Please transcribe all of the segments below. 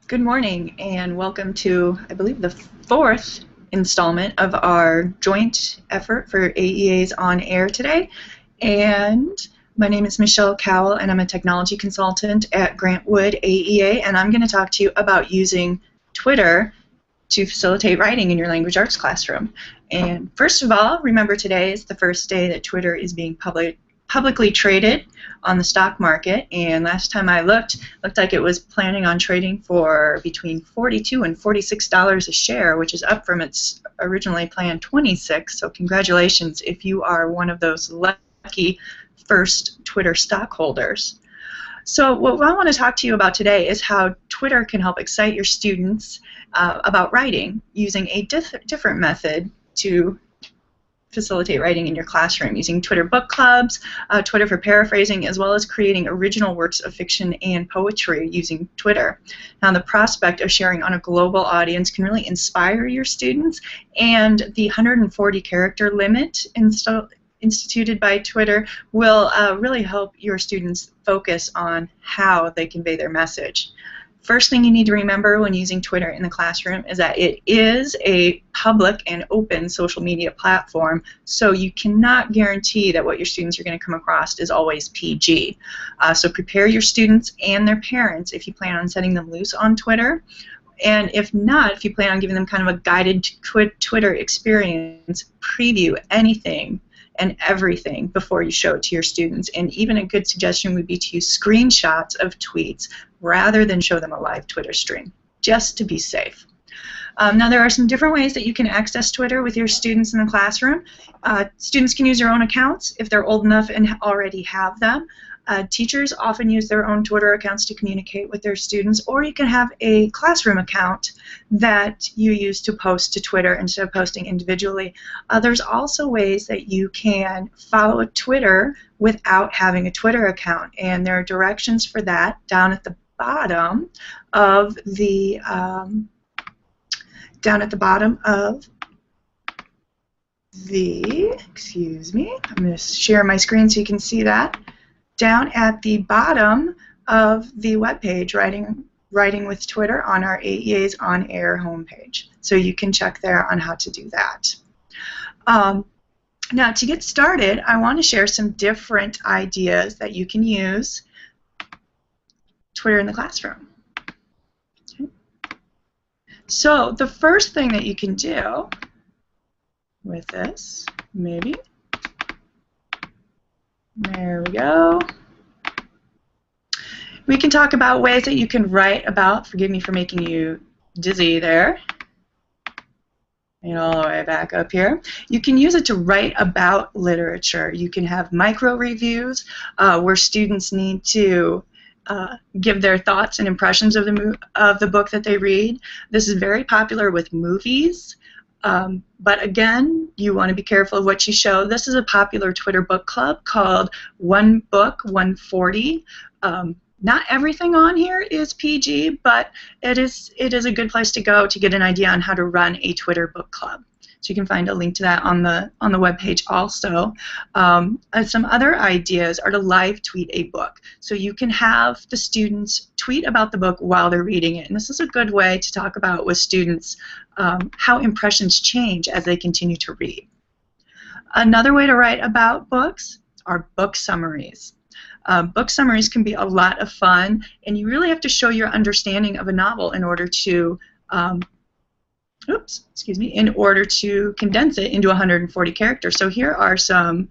Good morning and welcome to, I believe, the fourth installment of our joint effort for AEA's On Air today. And my name is Michelle Cowell and I'm a technology consultant at Grant Wood AEA, and I'm going to talk to you about using Twitter to facilitate writing in your language arts classroom. And first of all, remember today is the first day that Twitter is being publicly traded on the stock market, and last time I looked like it was planning on trading for between $42 and $46 a share, which is up from its originally planned $26. So congratulations if you are one of those lucky first Twitter stockholders. So what I want to talk to you about today is how Twitter can help excite your students about writing using a different method to facilitate writing in your classroom, using Twitter book clubs, Twitter for paraphrasing, as well as creating original works of fiction and poetry using Twitter. Now, the prospect of sharing on a global audience can really inspire your students, and the 140 character limit instituted by Twitter will really help your students focus on how they convey their message. First thing you need to remember when using Twitter in the classroom is that it is a public and open social media platform, so you cannot guarantee that what your students are going to come across is always PG. So prepare your students and their parents if you plan on setting them loose on Twitter. And if not, if you plan on giving them kind of a guided Twitter experience, preview anything and everything before you show it to your students. And even a good suggestion would be to use screenshots of tweets rather than show them a live Twitter stream, just to be safe. Now, there are some different ways that you can access Twitter with your students in the classroom. Students can use their own accounts if they're old enough and already have them. Teachers often use their own Twitter accounts to communicate with their students, or you can have a classroom account that you use to post to Twitter instead of posting individually. There's also ways that you can follow Twitter without having a Twitter account, and there are directions for that down at the bottom of the excuse me, I'm going to share my screen so you can see that. Down at the bottom of the webpage, Writing with Twitter, on our AEA's On Air homepage. So you can check there on how to do that. Now, to get started, I want to share some different ideas that you can use Twitter in the classroom. Okay. So the first thing that you can do with this, maybe, there we go. We can talk about ways that you can write about, forgive me for making you dizzy there, and all the way back up here. You can use it to write about literature. You can have micro reviews where students need to give their thoughts and impressions of the book that they read. This is very popular with movies. But again, you want to be careful of what you show. This is a popular Twitter book club called One Book 140. Not everything on here is PG, but it is a good place to go to get an idea on how to run a Twitter book club. So you can find a link to that on the webpage also. Some other ideas are to live tweet a book. So you can have the students tweet about the book while they're reading it. And this is a good way to talk about with students how impressions change as they continue to read. Another way to write about books are book summaries. Book summaries can be a lot of fun, and you really have to show your understanding of a novel in order to in order to condense it into 140 characters. So here are some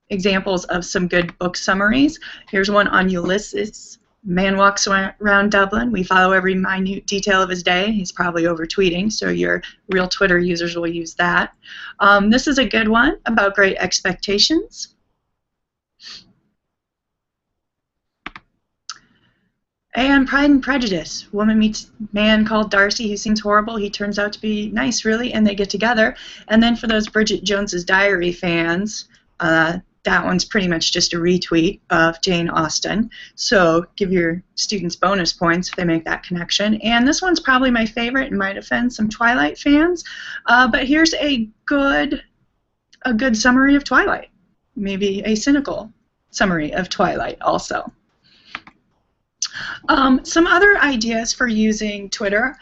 examples of some good book summaries. Here's one on Ulysses. Man walks around Dublin. We follow every minute detail of his day. He's probably over tweeting, so your real Twitter users will use that. This is a good one about Great Expectations. And Pride and Prejudice. Woman meets man called Darcy who seems horrible. He turns out to be nice, really, and they get together. And then for those Bridget Jones's Diary fans, that one's pretty much just a retweet of Jane Austen. So give your students bonus points if they make that connection. And this one's probably my favorite and might offend some Twilight fans. But here's a good summary of Twilight. Maybe a cynical summary of Twilight also. Some other ideas for using Twitter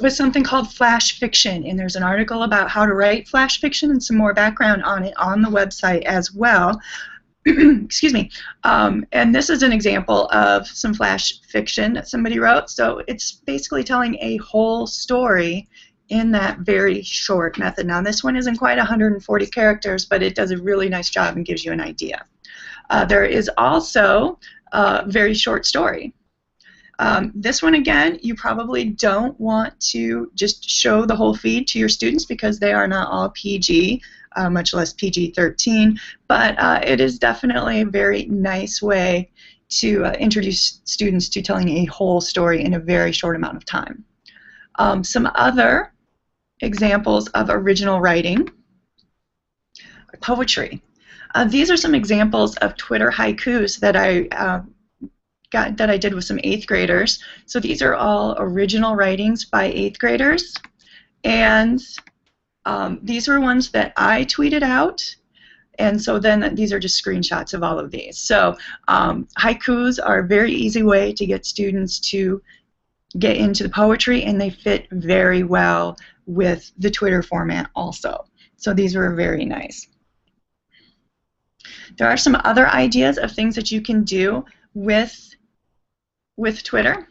was something called flash fiction, and there's an article about how to write flash fiction and some more background on it on the website as well. Excuse me. And this is an example of some flash fiction that somebody wrote. So it's basically telling a whole story in that very short method. Now this one isn't quite 140 characters, but it does a really nice job and gives you an idea. There is also a very short story. This one, again, you probably don't want to just show the whole feed to your students because they are not all PG, much less PG-13, but it is definitely a very nice way to introduce students to telling a whole story in a very short amount of time. Some other examples of original writing: poetry. These are some examples of Twitter haikus that I did with some 8th graders. So these are all original writings by 8th graders, and these were ones that I tweeted out, and so then these are just screenshots of all of these. So haikus are a very easy way to get students to get into the poetry, and they fit very well with the Twitter format also. So these were very nice. There are some other ideas of things that you can do with Twitter.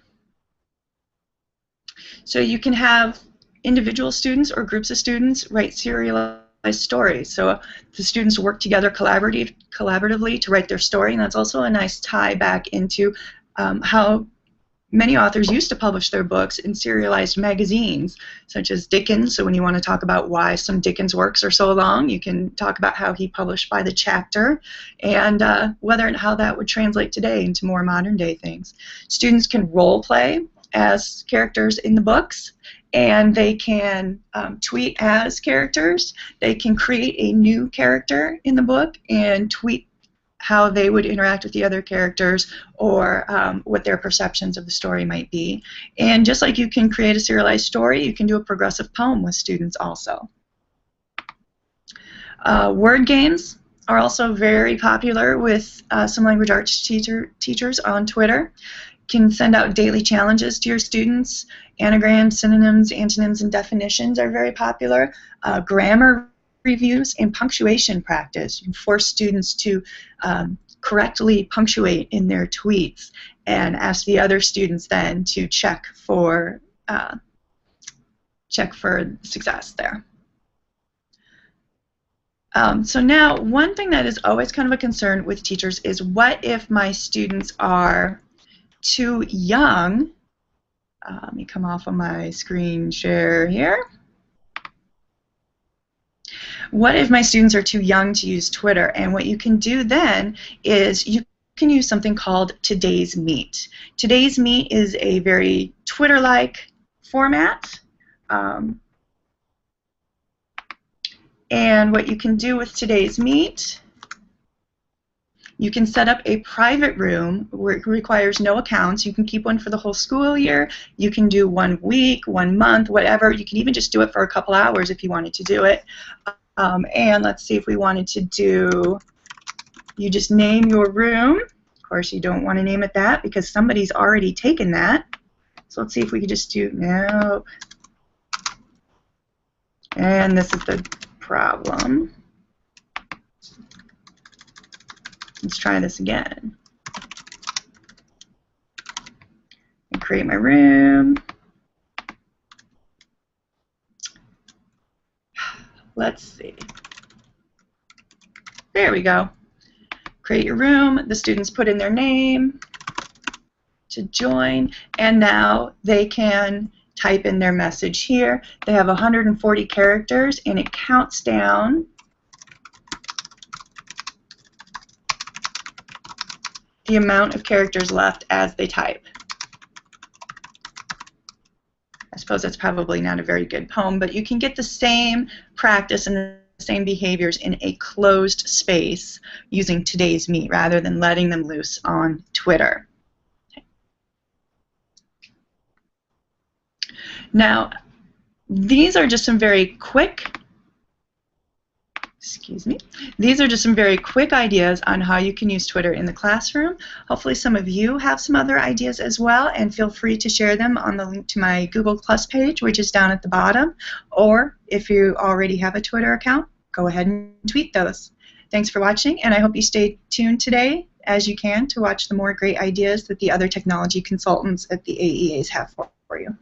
So you can have individual students or groups of students write serialized stories. So the students work together collaboratively to write their story, and that's also a nice tie back into how many authors used to publish their books in serialized magazines, such as Dickens. So when you want to talk about why some Dickens works are so long, you can talk about how he published by the chapter and whether and how that would translate today into more modern day things. Students can role play as characters in the books, and they can tweet as characters. They can create a new character in the book and tweet how they would interact with the other characters, or what their perceptions of the story might be. And just like you can create a serialized story, you can do a progressive poem with students also. Word games are also very popular with some language arts teachers on Twitter. You can send out daily challenges to your students. Anagrams, synonyms, antonyms, and definitions are very popular. Grammar reviews and punctuation practice. You can force students to correctly punctuate in their tweets and ask the other students then to check for success there. So now, one thing that is always kind of a concern with teachers is, what if my students are too young? Let me come off of my screen share here. What if my students are too young to use Twitter? And what you can do then is you can use something called Today's Meet. Today's Meet is a very Twitter-like format. And what you can do with Today's Meet, you can set up a private room where it requires no accounts. You can keep one for the whole school year. You can do 1 week, 1 month, whatever. You can even just do it for a couple hours if you wanted to do it. And let's see if we wanted to do, you just name your room. Of course, you don't want to name it that because somebody's already taken that. So let's see if we could just do, nope. And this is the problem. Let's try this again. And create my room. Let's see. There we go. Create your room. The students put in their name to join, and now they can type in their message here. They have 140 characters, and it counts down the amount of characters left as they type. I suppose that's probably not a very good poem, but you can get the same practice and the same behaviors in a closed space using Today's Meet rather than letting them loose on Twitter. Okay. Now, these are just some very quick excuse me. These are just some very quick ideas on how you can use Twitter in the classroom. Hopefully some of you have some other ideas as well, and feel free to share them on the link to my Google Plus page, which is down at the bottom. Or if you already have a Twitter account, go ahead and tweet those. Thanks for watching, and I hope you stay tuned today as you can to watch the more great ideas that the other technology consultants at the AEAs have for you.